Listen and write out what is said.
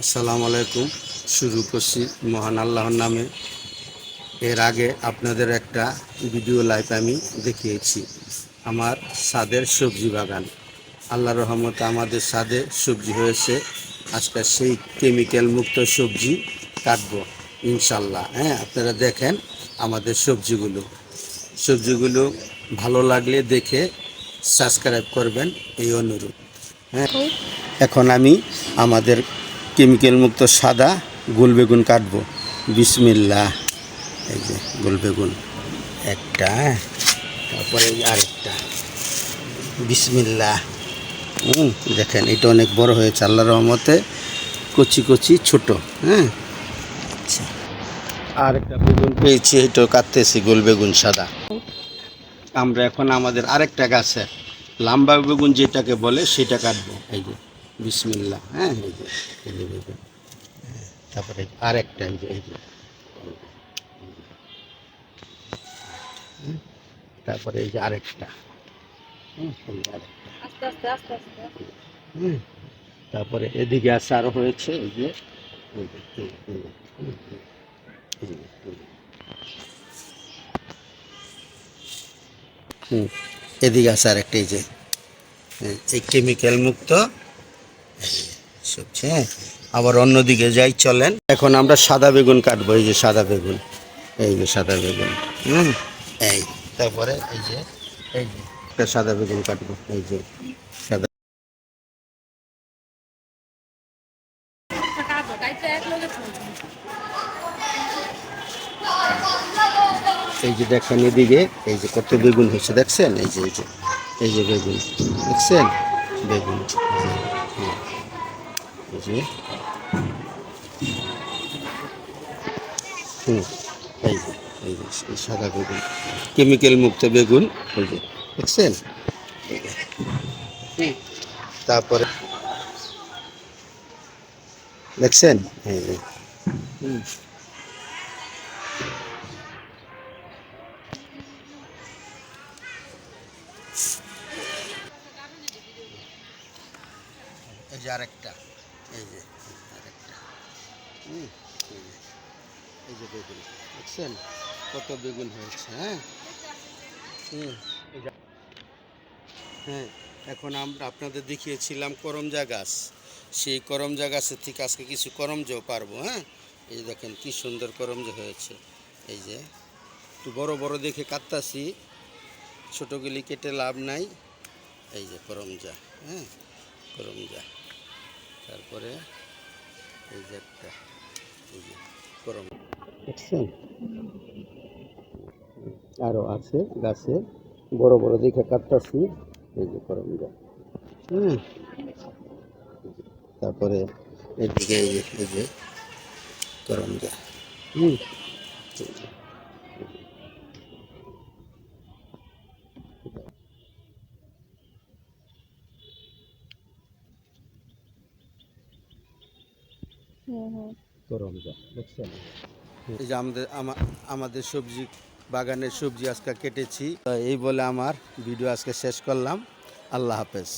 আসসালামু আলাইকুম। শুরু করছি মহান আল্লাহর নামে। এর আগে আপনাদের একটা ভিডিও লাইভ আমি দেখিয়েছি আমার ছাদের সবজি বাগান। আল্লাহর রহমতে আমাদের ছাদে সবজি হয়েছে। আজকে সেই কেমিক্যাল মুক্ত সবজি কাটবো ইনশাল্লাহ। আপনারা দেখেন আমাদের সবজিগুলো ভালো লাগলে দেখে সাবস্ক্রাইব করবেন, এই অনুরোধ। হ্যাঁ, এখন আমি আমাদের কেমিক্যাল মুক্ত সাদা গোল বেগুন কাটবো। বিসমিল্লাহ। এই যে গোল বেগুন একটা, তারপরে আরেকটা। বিসমিল্লাহ। দেখেন এটা অনেক বড় হয়েছে আল্লাহর রহমতে, কচি কচি ছোট। আচ্ছা, আর একটা বেগুন পেয়েছি, এটাও কাটতেছি, গোল বেগুন সাদা। আমরা এখন আমাদের আরেকটা গাছে লাম্বা বেগুন যেটাকে বলে সেটা কাটবো। এই যে বিসমিল্লাহ। এই যে বেগুন। তারপরে আরেকটা, এই যে তারপরে এই যে আরেকটা। তারপরে এদিকে আছে আরো হয়েছে, এই যে এদিকে আছে আরেকটা, এই যে এই কেমিক্যাল মুক্ত সবজি। আবার অন্যদিকে যাই, চলেন। এখন আমরা সাদা বেগুন কাটবো। এই যে সাদা বেগুন, এই যে সাদা বেগুন। এই তারপরে এই যে একটা সাদা বেগুন কাটবো। এই যে সাদা, এই যে দেখেন এদিকে এই যে কত বেগুন হয়েছে, দেখছেন? এই যে বেগুন দেখছেন, বেগুন। এই যে এই যে এই সাদা বেগুন, কেমিক্যাল মুক্ত বেগুন। এই যে দেখছেন। তারপরে দেখছেন, এই যে এই যে আরেকটা, এই যে আরেকটা। এই যে এই যে বেগুন দেখছেন, কত বেগুন হয়েছে। হ্যাঁ, এখন আমরা আপনাদের দেখিয়েছিলাম করমজা গাছ। সেই করমজা গাছের থেকে আজকে কিছু করমজাও পারবো। এই যে দেখেন কি সুন্দর করমজা হয়েছে। এই যে একটু বড় বড় দেখে কাটতাছি, ছোটোগুলি কেটে লাভ নাই। এই যে করমজা, করমজা। তারপরে এই যে একটা, এই যে করম দেখছেন, আরও আছে গাছে, বড় বড় দেখে কাটতাছি। এই যে করমজা। তারপরে এদিকে এই যে করমজা। হুম করমজা দেখছেন। এই যে আমাদের সবজি বাগানের সবজি আজকে কেটেছি। এই বলে আমার ভিডিও আজকে শেষ করলাম। আল্লাহ হাফেজ।